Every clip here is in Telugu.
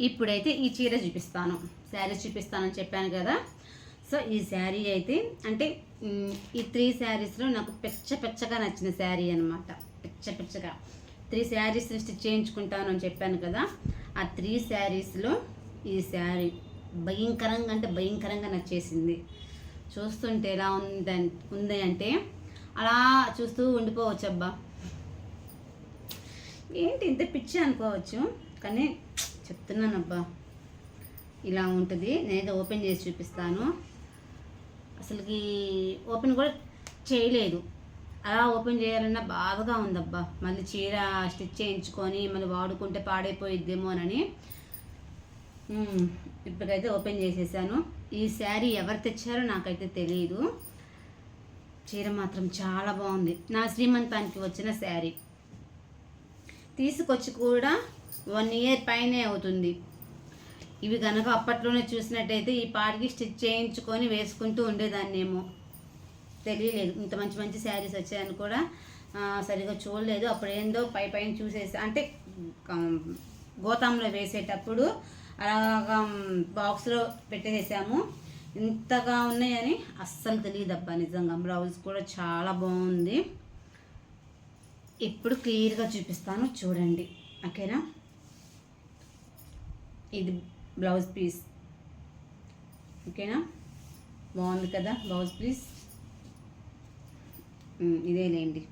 ఇప్పుడైతే ఈ చీర చూపిస్తాను, శారీ చూపిస్తానని చెప్పాను కదా. సో ఈ శారీ అయితే అంటే ఈ 3 శారీస్లో నాకు పెచ్చగా నచ్చిన శారీ అనమాట. పెచ్చగా 3 శారీస్ని స్టిచ్ చేయించుకుంటాను అని చెప్పాను కదా. ఆ 3 శారీస్లో ఈ శారీ భయంకరంగా నచ్చేసింది. చూస్తుంటే ఎలా ఉంది అంటే అలా చూస్తూ ఉండిపోవచ్చు. అబ్బా ఏంటి ఇంత పిచ్చి అనుకోవచ్చు, కానీ చెప్తున్నానబ్బా ఇలా ఉంటుంది. నేనైతే ఓపెన్ చేసి చూపిస్తాను. అసలుకి ఓపెన్ కూడా చేయలేదు, అలా ఓపెన్ చేయాలన్నా బాధగా ఉందబ్బా. మళ్ళీ చీర స్టిచ్ చేయించుకొని మళ్ళీ వాడుకుంటే పాడైపోయిద్దేమోనని ఇప్పటికైతే ఓపెన్ చేసేసాను. ఈ శారీ ఎవరు తెచ్చారో నాకైతే తెలియదు. చీర మాత్రం చాలా బాగుంది. నా శ్రీమంతానికి వచ్చిన శారీ తీసుకొచ్చి కూడా 1 ఇయర్ పైనే అవుతుంది. ఇవి కనుక అప్పట్లోనే చూసినట్టయితే ఈ పాటికి స్టిచ్ చేయించుకొని వేసుకుంటూ ఉండేదాన్నేమో. తెలియలేదు ఇంత మంచి శారీస్ వచ్చాయని కూడా సరిగా చూడలేదు. అప్పుడు ఏందో పైన చూసేసి అంటే గోతాంలో వేసేటప్పుడు అలాగా బాక్స్లో పెట్టేసాము. ఇంతగా ఉన్నాయని అస్సలు తెలియదబ్బా నిజంగా. బ్లౌజ్ కూడా చాలా బాగుంది. ఇప్పుడు క్లియర్గా చూపిస్తాను చూడండి, ఓకేనా. ఇది బ్లౌజ్ పీస్, ఓకేనా. బాగుంది కదా బ్లౌజ్ పీస్. ఇదేలేండి,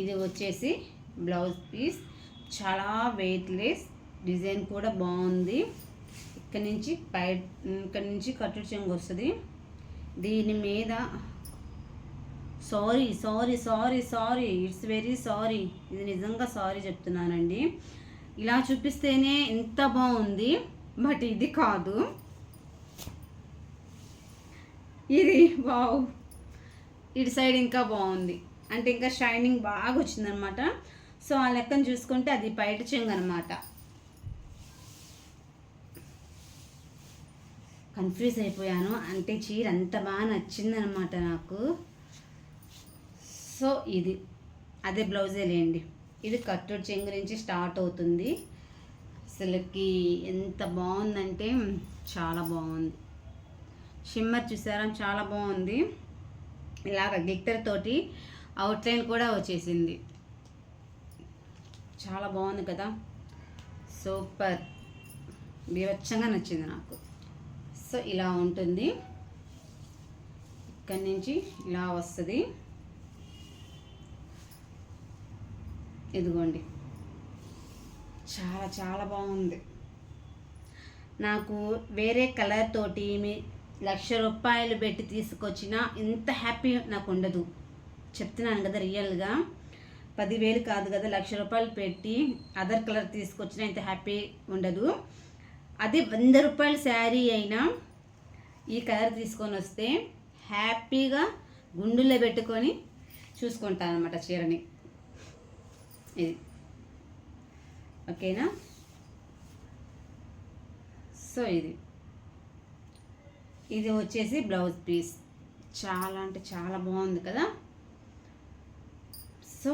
ఇది వచ్చేసి బ్లౌజ్ పీస్. చాలా వెయిట్లెస్, డిజైన్ కూడా బాగుంది. ఇక్కడ నుంచి కట్టు చెంగు వస్తుంది. దీని మీద సారీ ఇట్స్ వెరీ సారీ, ఇది నిజంగా సారీ చెప్తున్నానండి. ఇలా చూపిస్తేనే ఎంత బాగుంది, బట్ ఇది కాదు. ఇది వావ్, ఇటు సైడ్ ఇంకా బాగుంది, అంటే ఇంకా షైనింగ్ బాగా వచ్చిందనమాట. సో ఆ లెక్కను చూసుకుంటే అది బయట చెంగు అనమాట. కన్ఫ్యూజ్ అయిపోయాను, అంటే చీర అంత బాగా నచ్చిందనమాట నాకు. సో ఇది అదే బ్లౌజే లేండి. ఇది కట్టుడు చెంగు నుంచి స్టార్ట్ అవుతుంది. అసలుకి ఎంత బాగుందంటే చాలా బాగుంది. షిమ్మర్ చూసారా, చాలా బాగుంది. ఇలాగ గ్లిట్టర్ తోటి అవుట్లైన్ కూడా వచ్చేసింది. చాలా బాగుంది కదా, సూపర్, బీభత్సంగా నచ్చింది నాకు. సో ఇలా ఉంటుంది, ఇక్కడి నుంచి ఇలా వస్తుంది. ఇదిగోండి, చాలా బాగుంది. నాకు వేరే కలర్ తోటి 1,00,000 రూపాయలు పెట్టి తీసుకొచ్చిన ఇంత హ్యాపీ నాకు ఉండదు. చెప్తున్నాను కదా, రియల్గా 10,000 కాదు కదా, 1,00,000 రూపాయలు పెట్టి అదర్ కలర్ తీసుకొచ్చిన ఇంత హ్యాపీ ఉండదు. అది 100 రూపాయల శారీ అయినా ఈ కలర్ తీసుకొని వస్తే హ్యాపీగా గుండుల్లో పెట్టుకొని చూసుకుంటాను అన్నమాట చీరని. ఇది ఓకేనా. సో ఇది వచ్చేసి బ్లౌజ్ పీస్. చాలా అంటే చాలా బాగుంది కదా. సో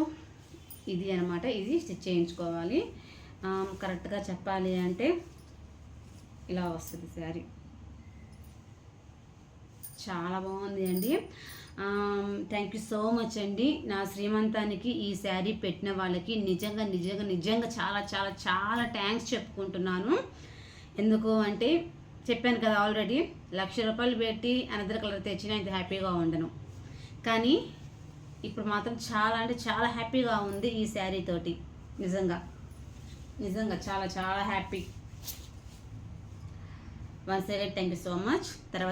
ఇది అనమాట, ఇది స్టిచ్ చేయించుకోవాలి. కరెక్ట్గా చెప్పాలి అంటే ఇలా వస్తుంది శారీ. చాలా బాగుంది అండి. థ్యాంక్ యూ సో మచ్ అండి. నా శ్రీమంతానికి ఈ శారీ పెట్టిన వాళ్ళకి నిజంగా చాలా థ్యాంక్స్ చెప్పుకుంటున్నాను. ఎందుకు అంటే చెప్పాను కదా ఆల్రెడీ, 1,00,000 రూపాయలు పెట్టి అనదర్ కలర్ తెచ్చినా ఇంత హ్యాపీగా ఉండను. కానీ ఇప్పుడు మాత్రం చాలా అంటే చాలా హ్యాపీగా ఉంది ఈ శారీ తోటి. నిజంగా చాలా happy. Once again thank you so much. తర్వాత